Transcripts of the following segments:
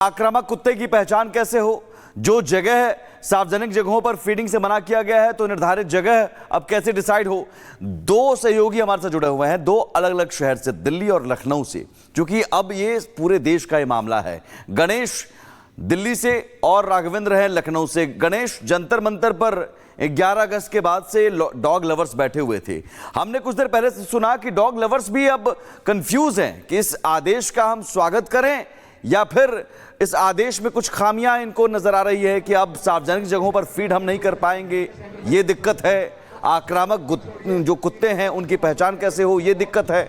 आक्रामक कुत्ते की पहचान कैसे हो? जो जगह सार्वजनिक जगहों पर फीडिंग से मना किया गया है तो निर्धारित जगह अब कैसे डिसाइड हो? दो सहयोगी हमारे साथ जुड़े हुए हैं, दो अलग अलग शहर से, दिल्ली और लखनऊ से, क्योंकि अब ये पूरे देश का ये मामला है। गणेश दिल्ली से और राघवेंद्र हैं लखनऊ से। गणेश, जंतर मंतर पर 11 अगस्त के बाद से डॉग लवर्स बैठे हुए थे। हमने कुछ देर पहले से सुना कि डॉग लवर्स भी अब कंफ्यूज हैं कि इस आदेश का हम स्वागत करें या फिर इस आदेश में कुछ खामियां इनको नजर आ रही है कि अब सार्वजनिक जगहों पर फीड हम नहीं कर पाएंगे, ये दिक्कत है। आक्रामक जो कुत्ते हैं उनकी पहचान कैसे हो, ये दिक्कत है।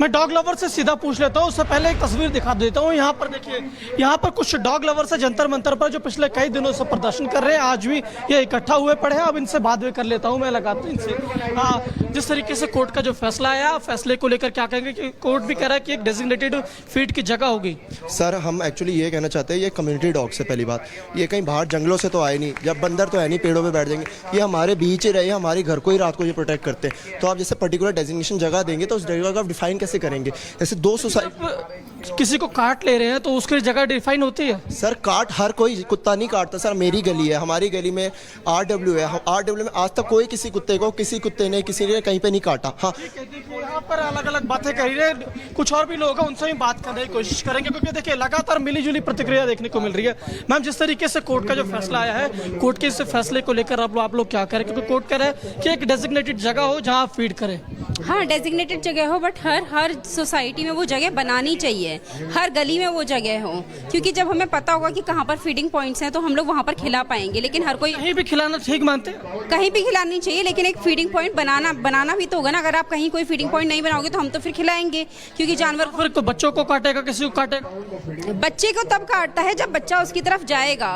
मैं डॉग लवर से सीधा पूछ लेता हूँ, उससे पहले एक तस्वीर दिखा देता हूँ। यहाँ पर देखिए, यहाँ पर कुछ डॉग लवर से जंतर मंतर पर जो पिछले कई दिनों से प्रदर्शन कर रहे हैं, आज भी ये इकट्ठा हुए पड़े हैं। अब इनसे बाद में कर लेता हूँ, मैं लगाता हूँ इनसे। जिस तरीके से कोर्ट का जो फैसला आया, फैसले को लेकर क्या कहेंगे कि कोर्ट भी कह रहा है कि एक डेजिग्नेटेड फीड की जगह होगी। सर, हम एक्चुअली ये कहना चाहते हैं, ये कम्युनिटी डॉग से पहली बात, ये कहीं बाहर जंगलों से तो आए नहीं, जब बंदर तो है नहीं पेड़ों पे बैठ जाएंगे, ये हमारे बीच ही रहे, हमारे घर को ही रात को ये प्रोटेक्ट करते हैं। तो आप जैसे पर्टिकुलर डेजिग्नेशन जगह देंगे तो उस जगह को आप डिफाइन कैसे करेंगे? जैसे दो सोसाइटी किसी को काट ले रहे हैं तो उसकी जगह डिफाइन होती है। सर, काट हर कोई कुत्ता नहीं काटता सर। मेरी गली है, हमारी गली में RW है, RW में आज तक कोई किसी कुत्ते ने किसी ने कहीं पे नहीं काटा। हाँ, यहाँ पर अलग अलग बातें कर रहे हैं, कुछ और भी लोग हैं, उनसे भी बात करने की कोशिश करेंगे, क्योंकि देखिए लगातार मिलीजुली प्रतिक्रिया देखने को मिल रही है। मैम, जिस तरीके से कोर्ट का जो फैसला आया है, कोर्ट के इस फैसले को लेकर आप लोग क्या करें? क्योंकि कोर्ट कह रहा है कि एक डेजिग्नेटेड जगह हो जहाँ फीड करें। हाँ, डेजिग्नेटेड जगह हो, बट हर सोसाइटी में वो जगह बनानी चाहिए, हर गली में वो जगह हो, क्योंकि जब हमें पता होगा कि कहाँ पर फीडिंग पॉइंट्स हैं तो हम लोग वहाँ पर खिला पाएंगे। लेकिन हर कोई कहीं भी खिलाना ठीक मानते हैं? कहीं भी खिलानी चाहिए, लेकिन एक फीडिंग पॉइंट बनाना भी तो होगा ना। अगर आप कहीं कोई फीडिंग पॉइंट नहीं बनाओगे तो हम तो फिर खिलाएंगे, क्योंकि जानवर फिर तो बच्चों को काटेगा, किसी को काटेगा। बच्चे को तब काटता है जब बच्चा उसकी तरफ जाएगा।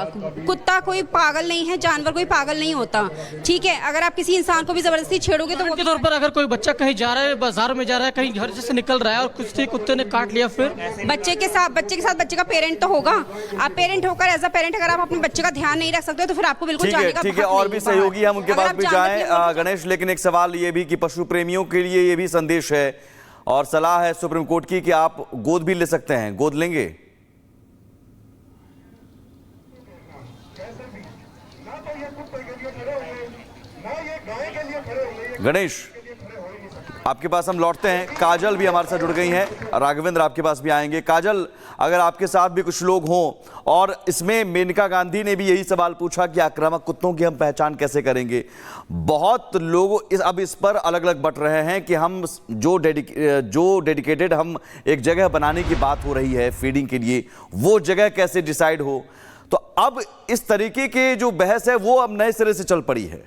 कुत्ता कोई पागल नहीं है, जानवर कोई पागल नहीं होता, ठीक है? अगर आप किसी इंसान को भी जबरदस्ती छेड़ोगे तो के तौर पर अगर कोई बच्चा कहीं जा रहा है, बाजार में जा रहा है, कहीं घर से निकल रहा है और किसी कुत्ते ने काट लिया, फिर बच्चे के साथ बच्चे का पेरेंट तो होगा। आप पेरेंट होकर एज अ पेरेंट अगर आप अपने बच्चे का ध्यान नहीं रख सकते तो फिर आपको बिल्कुल जाने का ठीक है। और भी सहयोगी हम उनके पास भी जाएं। गणेश, लेकिन एक सवाल ये भी कि पशु प्रेमियों के लिए ये भी संदेश है और सलाह है सुप्रीम कोर्ट की कि आप गोद भी ले सकते हैं, गोद लेंगे? गणेश, आपके पास हम लौटते हैं। काजल भी हमारे साथ जुड़ गई हैं, राघवेंद्र आपके पास भी आएंगे। काजल, अगर आपके साथ भी कुछ लोग हों, और इसमें मेनका गांधी ने भी यही सवाल पूछा कि आक्रामक कुत्तों की हम पहचान कैसे करेंगे। बहुत लोग अब इस पर अलग अलग बट रहे हैं कि हम जो डेडिकेटेड हम एक जगह बनाने की बात हो रही है फीडिंग के लिए, वो जगह कैसे डिसाइड हो। तो अब इस तरीके के जो बहस है वो अब नए सिरे से चल पड़ी है।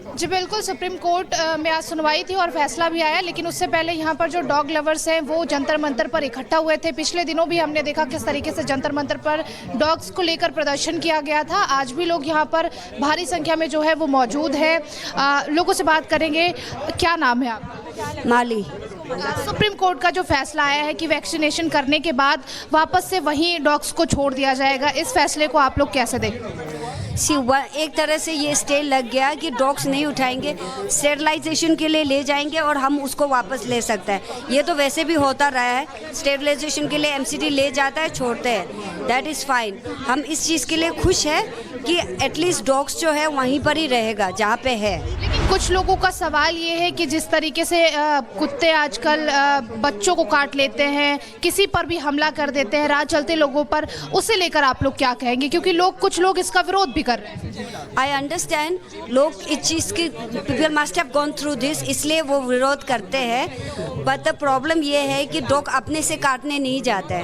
जी बिल्कुल, सुप्रीम कोर्ट में आज सुनवाई थी और फैसला भी आया, लेकिन उससे पहले यहाँ पर जो डॉग लवर्स हैं वो जंतर मंतर पर इकट्ठा हुए थे। पिछले दिनों भी हमने देखा किस तरीके से जंतर मंतर पर डॉग्स को लेकर प्रदर्शन किया गया था। आज भी लोग यहाँ पर भारी संख्या में जो है वो मौजूद है। लोगों से बात करेंगे। क्या नाम है आपका? माली। सुप्रीम कोर्ट का जो फैसला आया है कि वैक्सीनेशन करने के बाद वापस से वहीं डॉग्स को छोड़ दिया जाएगा, इस फैसले को आप लोग कैसे देखते हैं? एक तरह से ये स्टे लग गया कि डॉग्स नहीं उठाएंगे, स्टेरिलाइजेशन के लिए ले जाएंगे और हम उसको वापस ले सकते हैं। ये तो वैसे भी होता रहा है, स्टेरिलाइजेशन के लिए MCD ले जाता है, छोड़ते हैं, दैट इज़ फाइन। हम इस चीज़ के लिए खुश है कि एटलीस्ट डॉग्स जो है वहीं पर ही रहेगा जहाँ पे है। लेकिन कुछ लोगों का सवाल ये है कि जिस तरीके से कुत्ते आजकल बच्चों को काट लेते हैं, किसी पर भी हमला कर देते हैं, राह चलते लोगों पर, उसे लेकर आप लोग क्या कहेंगे? क्योंकि कुछ लोग इसका विरोध भी कर रहे हैं। आई अंडरस्टैंड, लोग इस चीज़ की, people must have gone through this, इसलिए वो विरोध करते हैं। बट द प्रॉब्लम ये है कि डॉग अपने से काटने नहीं जाता है।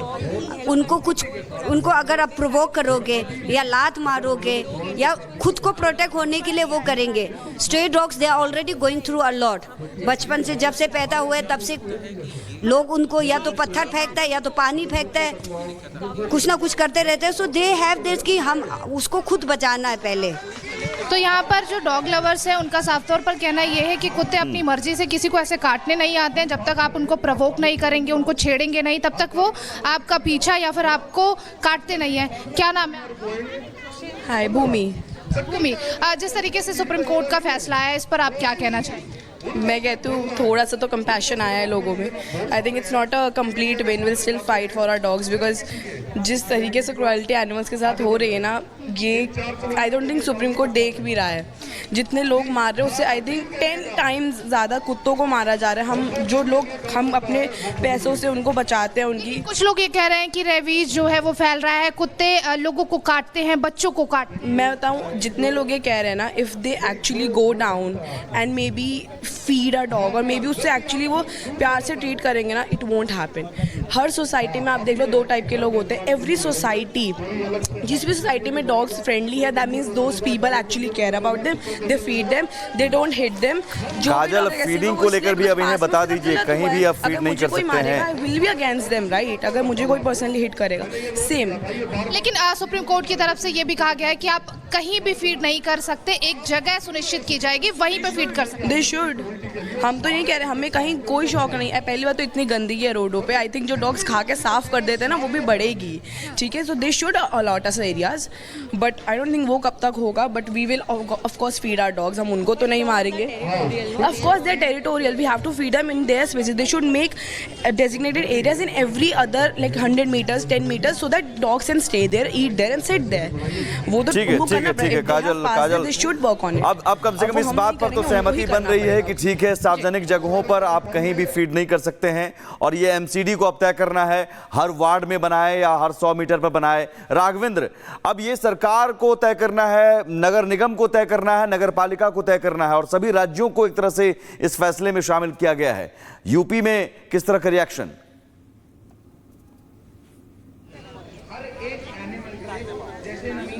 उनको अगर आप प्रोवोक करोगे या लात मारोगे या खुद को प्रोटेक्ट होने के लिए वो करेंगे। Stray dogs they are already going through a lot. बचपन से जब से पैदा हुए तब से लोग उनको या तो पत्थर फेंकता है या तो पानी फेंकता है, कुछ ना कुछ करते रहते हैं। सो दे हैव दिस कि हम उसको खुद बचाना है पहले। तो यहाँ पर जो डॉग लवर्स हैं उनका साफ तौर पर कहना ये है कि कुत्ते अपनी मर्जी से किसी को ऐसे काटने नहीं आते हैं। जब तक आप उनको प्रवोक नहीं करेंगे, उनको छेड़ेंगे नहीं, तब तक वो आपका पीछा या फिर आपको काटते नहीं है। क्या नाम है? हाय, भूमि। भूमि, जिस तरीके से सुप्रीम कोर्ट का फैसला आया इस पर आप क्या कहना चाहेंगे? मैं कहती हूँ थोड़ा सा तो कंपैशन आया है लोगों में। I think it's not a complete win, will still fight for our dogs, because जिस तरीके से क्रुएल्टी एनिमल्स के साथ हो रही है ना, ये आई डोंट थिंक सुप्रीम कोर्ट देख भी रहा है। जितने लोग मार रहे हैं उससे आई थिंक 10 टाइम्स ज़्यादा कुत्तों को मारा जा रहा है। हम अपने पैसों से उनको बचाते हैं उनकी। कुछ लोग ये कह रहे हैं कि रेबीज जो है वो फैल रहा है, कुत्ते लोगों को काटते हैं, बच्चों को काटते हैं। मैं बताऊँ, जितने लोग ये कह रहे हैं ना, if they actually go down and may be feed a dog और मे बी उससे एक्चुअली वो प्यार से ट्रीट करेंगे ना, it won't happen. Her society में आप देख लो 2 टाइप के लोग होते हैं। एवरी सोसाइटी, जिस भी सोसाइटी में डॉग्स फ्रेंडली है, that means those people actually care about them, they feed them, they don't hit them. Kajal, feeding को लेकर भी अब इन्हें बता दीजिए, कहीं भी आप फीड नहीं कर सकते हैं। I will be against them, right? अगर मुझे कोई पर्सनली हिट करेगा, सेम। लेकिन सुप्रीम कोर्ट की तरफ से ये भी कहा गया है कि आप कहीं भी फीड नहीं कर सकते, एक जगह सुनिश्चित की जाएगी, वहीं पे फीड कर सकते। They should. हम तो नहीं कह रहे, हमें कहीं कोई शौक नहीं है। पहली बात तो इतनी गंदगी है रोडों पे, आई थिंक जो डॉग्स खा के साफ कर देते हैं ना, वो भी बढ़ेगी। ठीक है, so they should allot us areas, but I don't think वो कब तक होगा। But we will of course feed our dogs, हम उनको तो नहीं मारेंगे। Of course they are territorial, we have to feed them in their spaces. They should make designated areas in every other like 100 meters 10 meters so that dogs can stay there, eat there and sit there. वो तो ठीक है काजल, they should work on it. अब कम से कम इस बात पर तो सहमति बन रही है कि ठीक है, सार्वजनिक जगहों पर आप कहीं भी फीड नहीं कर सकते हैं और ये एमसीडी को अब तय करना है, हर वार्ड में बनाए या हर 100 मीटर पर बनाए। राघवेंद्र, अब ये सरकार को तय करना है, नगर निगम को तय करना है, नगर पालिका को तय करना है और सभी राज्यों को एक तरह से इस फैसले में शामिल किया गया है। यूपी में किस तरह का रिएक्शन?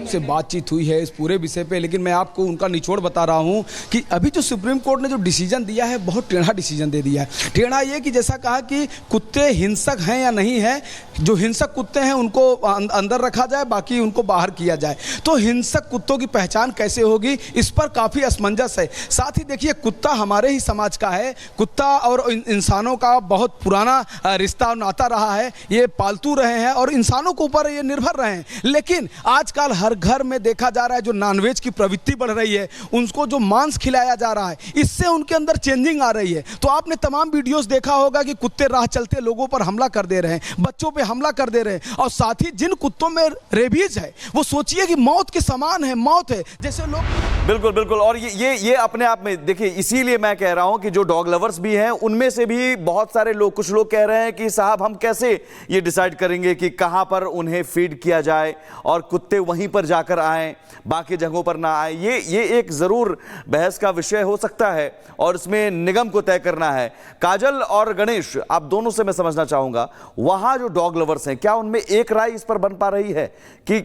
से बातचीत हुई है इस पूरे विषय पे, लेकिन मैं आपको उनका निचोड़ बता रहा हूं कि अभी जो सुप्रीम कोर्ट ने जो डिसीजन दिया है, बहुत टेढ़ा डिसीजन दे दिया है। टेढ़ा ये कि जैसा कहा कि कुत्ते हिंसक हैं या नहीं है, जो हिंसक कुत्ते हैं उनको अंदर रखा जाए, बाकी उनको बाहर किया जाए। तो हिंसक कुत्तों की पहचान कैसे होगी, इस पर काफ़ी असमंजस है। साथ ही देखिए, कुत्ता हमारे ही समाज का है, कुत्ता और इंसानों का बहुत पुराना रिश्ता और नाता रहा है। ये पालतू रहे हैं और इंसानों के ऊपर ये निर्भर रहे हैं। लेकिन आजकल हर घर में देखा जा रहा है, जो नॉनवेज की प्रवृत्ति बढ़ रही है, उनको जो मांस खिलाया जा रहा है, इससे उनके अंदर चेंजिंग आ रही है। तो आपने तमाम वीडियोस देखा होगा कि कुत्ते राह चलते लोगों पर हमला कर दे रहे हैं, बच्चों पे हमला कर दे रहे हैं। और साथ ही जिन कुत्तों में रेबीज है, वो सोचिए कि मौत के समान है, मौत है जैसे लोग। बिल्कुल बिल्कुल। और ये अपने आप में देखिए, इसीलिए मैं कह रहा हूं कि जो डॉग लवर्स भी हैं, उनमें से भी बहुत सारे लोग, कुछ लोग कह रहे हैं कि साहब हम कैसे ये डिसाइड करेंगे कि कहां पर उन्हें फीड किया जाए और कुत्ते वहीं पर जाकर आए, बाकी जगहों पर ना आए। ये एक जरूर बहस का विषय हो सकता है और इसमें निगम को तय करना है। काजल और गणेश, आप दोनों से मैं समझना चाहूंगा, वहां जो डॉग लवर्स हैं, क्या उनमें एक राय इस पर बन पा रही है कि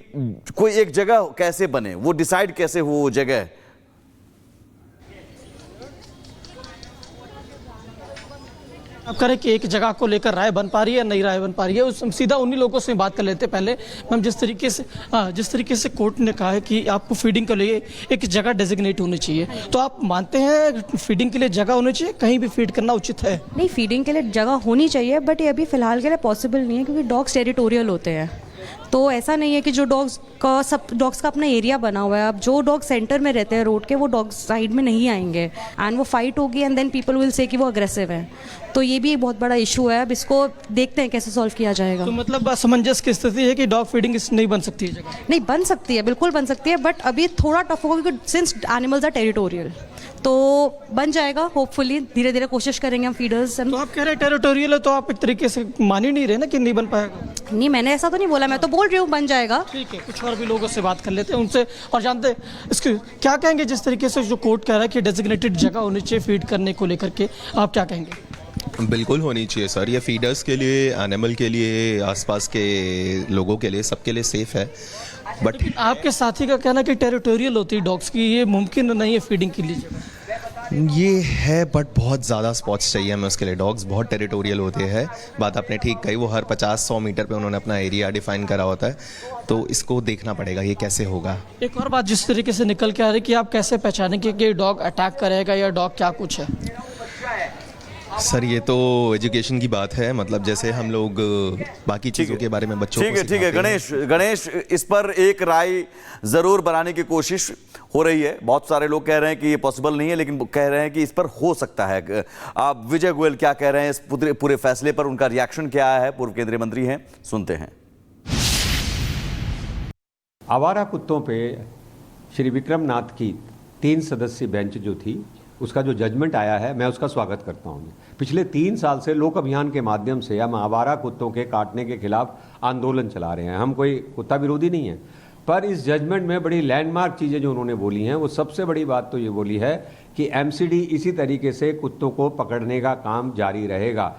कोई एक जगह कैसे बने, वो डिसाइड कैसे हो वो जगह? आप करें कि एक जगह को लेकर राय बन पा रही है, नई राय बन पा रही है, उस सीधा उन्हीं लोगों से बात कर लेते हैं। पहले मैम, जिस तरीके से कोर्ट ने कहा है कि आपको फीडिंग के लिए एक जगह डेजिग्नेट होनी चाहिए, तो आप मानते हैं फीडिंग के लिए जगह होनी चाहिए, कहीं भी फीड करना उचित है? नहीं, फीडिंग के लिए जगह होनी चाहिए, बट ये अभी फिलहाल के लिए पॉसिबल नहीं है, क्योंकि डॉग्स टेरिटोरियल होते हैं। तो ऐसा नहीं है कि जो डॉग्स का अपना एरिया बना हुआ है। अब जो डॉग सेंटर में रहते हैं रोड के, वो डॉग्स साइड में नहीं आएंगे एंड वो फाइट होगी and then people will say कि वो अग्रेसिव है। तो ये भी एक बहुत बड़ा इशू है। अब इसको देखते हैं कैसे सॉल्व किया जाएगा। तो मतलब असमंजस की स्थिति है कि डॉग फीडिंग नहीं बन सकती है जगह? नहीं, बन सकती है, बिल्कुल बन सकती है, बट अभी थोड़ा टफ होगा क्योंकि सिंस एनिमल्स आर टेरिटोरियल, तो बन जाएगा होपफुली। धीरे धीरे कोशिश करेंगे हम फीडर्स। तो आप कह रहे हैं टेरिटोरियल है, तो आप एक तरीके से मान ही नहीं रहे ना कि नहीं बन पाएगा? नहीं, मैंने ऐसा तो नहीं बोला, मैं तो बोल रही हूँ बन जाएगा। ठीक है, कुछ और भी लोगों से बात कर लेते हैं उनसे और जानते हैं इसके क्या कहेंगे। जिस तरीके से जो कोर्ट कह रहा है कि डेजिग्नेटेड जगह होनी चाहिए फीड करने को लेकर के, आप क्या कहेंगे? बिल्कुल होनी चाहिए सर, ये फीडर्स के लिए, एनिमल के लिए, आसपास के लोगों के लिए, सबके लिए सेफ है। बट आपके साथी का कहना कि टेरिटोरियल होती है डॉग्स की, ये मुमकिन नहीं है फीडिंग के लिए? ये है, बट बहुत ज़्यादा स्पॉट्स चाहिए हमें उसके लिए। डॉग्स बहुत टेरिटोरियल होते हैं, बात आपने ठीक कही। वो हर 50-100 मीटर पे उन्होंने अपना एरिया डिफाइन करा होता है, तो इसको देखना पड़ेगा ये कैसे होगा। एक और बात जिस तरीके से निकल के आ रही है कि आप कैसे पहचानेंगे कि डॉग अटैक करेगा या डॉग क्या कुछ है? सर ये तो एजुकेशन की बात है, मतलब जैसे हम लोग बाकी चीज़ों के बारे में बच्चों को ठीक है सिखाते हैं। गणेश इस पर एक राय जरूर बनाने की कोशिश हो रही है। बहुत सारे लोग कह रहे हैं कि ये पॉसिबल नहीं है, लेकिन कह रहे हैं कि इस पर हो सकता है। आप विजय गोयल क्या कह रहे हैं इस पूरे फैसले पर, उनका रिएक्शन क्या है? पूर्व केंद्रीय मंत्री हैं, सुनते हैं। आवारा कुत्तों पे श्री विक्रम नाथ की 3 सदस्यीय बेंच जो थी, उसका जो जजमेंट आया है, मैं उसका स्वागत करता हूँ। पिछले 3 साल से लोक अभियान के माध्यम से हम आवारा कुत्तों के काटने के खिलाफ आंदोलन चला रहे हैं। हम कोई कुत्ता विरोधी नहीं है, पर इस जजमेंट में बड़ी लैंडमार्क चीज़ें जो उन्होंने बोली हैं, वो सबसे बड़ी बात तो ये बोली है कि एमसीडी इसी तरीके से कुत्तों को पकड़ने का काम जारी रहेगा।